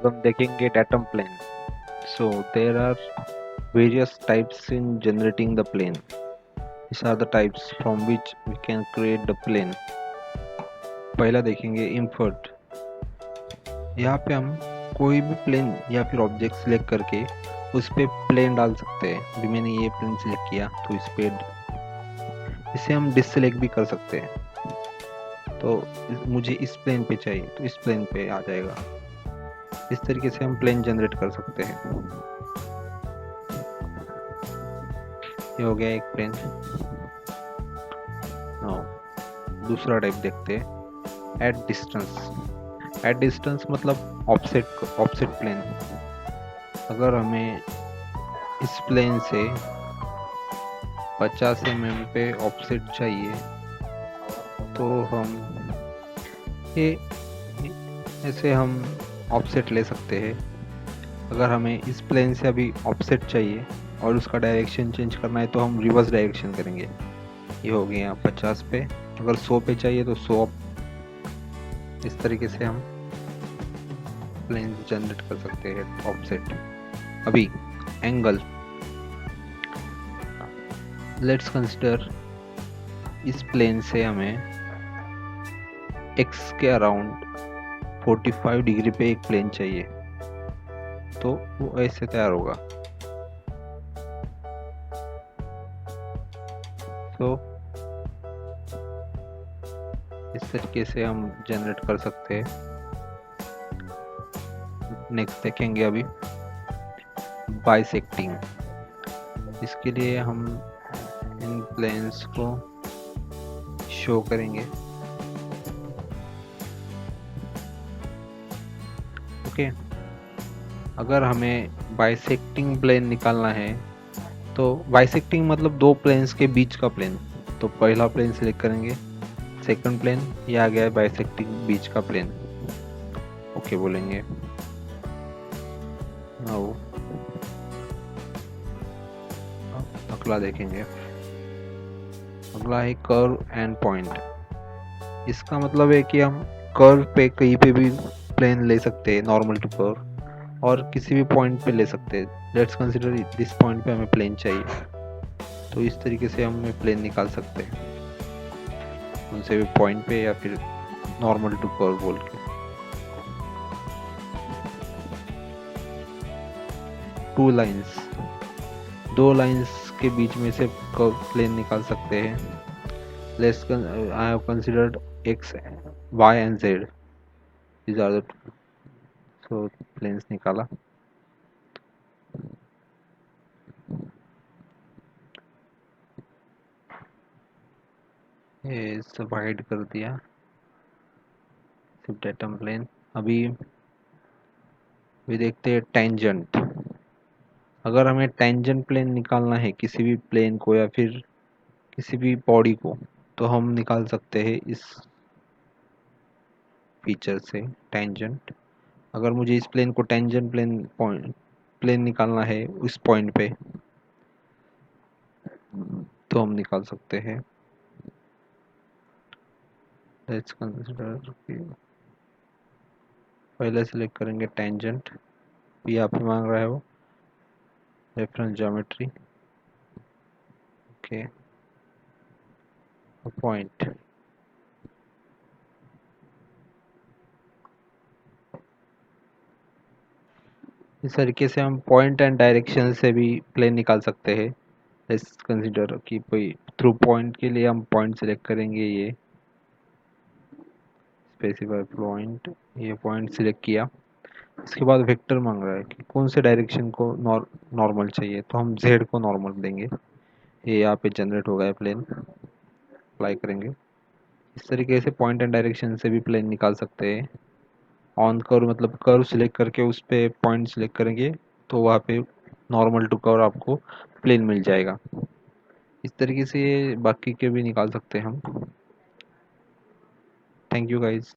अब हम देखेंगे datum plane. So there are various types in generating the plane. These are the types from which we can create the plane. पहला देखेंगे इंफर्ट. यहाँ पे हम कोई भी प्लेन या फिर ऑब्जेक्ट सिलेक्ट करके उस पे प्लेन डाल सकते हैं. भी मैंने ये प्लेन सिलेक्ट किया तो इस पे इसे हम डिससिलेक्ट भी कर सकते हैं. तो मुझे इस प्लेन पे चाहिए तो इस प्लेन पे आ जाएगा. इस तरीके से हम प्लेन जनरेट कर सकते हैं. ये हो गया एक प्लेन. दूसरा टाइप देखते हैं, एट डिस्टेंस. एट डिस्टेंस मतलब ऑफसेट प्लेन. अगर हमें इस प्लेन से 50 mm पे ऑफसेट चाहिए तो हम ये ऐसे हम ऑफसेट ले सकते हैं. अगर हमें इस प्लेन से अभी ऑफसेट चाहिए और उसका डायरेक्शन चेंज करना है तो हम रिवर्स डायरेक्शन करेंगे. ये हो गया 50 पे. अगर 100 पे चाहिए तो 100. इस तरीके से हम प्लेन जनरेट कर सकते हैं ऑफसेट. अभी एंगल, लेट्स कंसिडर इस प्लेन से हमें x के अराउंड 45 डिग्री पे एक प्लेन चाहिए तो वो ऐसे तैयार होगा. तो इस तरीके से हम जनरेट कर सकते हैं. नेक्स्ट देखेंगे अभी बाइसेक्टिंग. इसके लिए हम इन प्लेन्स को शो करेंगे. ओके. अगर हमें बाइसेक्टिंग प्लेन निकालना है तो बाइसेक्टिंग मतलब दो प्लेन्स के बीच का प्लेन. तो पहला प्लेन सिलेक्ट करेंगे, सेकंड प्लेन, ये आ गया है बाइसेक्टिंग बीच का प्लेन. ओके बोलेंगे. नाउ अगला देखेंगे. अगला है कर्व एंड पॉइंट. इसका मतलब है कि हम कर्व पे कहीं पे भी प्लेन ले सकते हैं, नॉर्मल टू कर्व, और किसी भी पॉइंट पे ले सकते हैं. लेट्स कंसीडर दिस पॉइंट पे हमें प्लेन चाहिए तो इस तरीके से हम प्लेन निकाल सकते हैं उनसे भी पॉइंट पे या फिर नॉर्मल टू कर्व बोल के. टू लाइंस, दो लाइंस के बीच में से कर्व प्लेन निकाल सकते हैं. Let's I have considered x, y and z. These are the two. So planes निकाला. ये सब हाइड कर दिया, सिर्फ डेटम प्लेन. अभी देखते हैं टेंजेंट. अगर हमें टेंजेंट प्लेन निकालना है किसी भी प्लेन को या फिर किसी भी बॉडी को तो हम निकाल सकते हैं इस फीचर से टेंजेंट. अगर मुझे इस प्लेन को टेंजेंट प्लेन निकालना है उस पॉइंट पे तो हम निकाल सकते हैं. लेट्स कंसीडर पहले सिलेक्ट करेंगे टेंजेंट. यहाँ पे मांग रहा है वो रेफरेंस ज्योमेट्री. ओके. पॉइंट, इस तरीके से हम पॉइंट एंड डायरेक्शन से भी प्लेन निकाल सकते हैं. लेट्स कंसीडर कि कोई थ्रू पॉइंट के लिए हम पॉइंट सिलेक्ट करेंगे. ये स्पेसिफाई पॉइंट, ये पॉइंट सिलेक्ट किया. इसके बाद वेक्टर मांग रहा है कि कौन से डायरेक्शन को नॉर्मल चाहिए तो हम जेड को नॉर्मल देंगे. ये यहाँ पे जनरेट हो गया प्लेन. अप्लाई करेंगे. इस तरीके से पॉइंट एंड डायरेक्शन से भी प्लेन निकाल सकते हैं. ऑन कर्व मतलब कर्व सिलेक्ट करके उस पर पॉइंट सिलेक्ट करेंगे तो वहाँ पे नॉर्मल टू कर्व आपको प्लेन मिल जाएगा. इस तरीके से बाकी के भी निकाल सकते हैं हम. Thank you guys.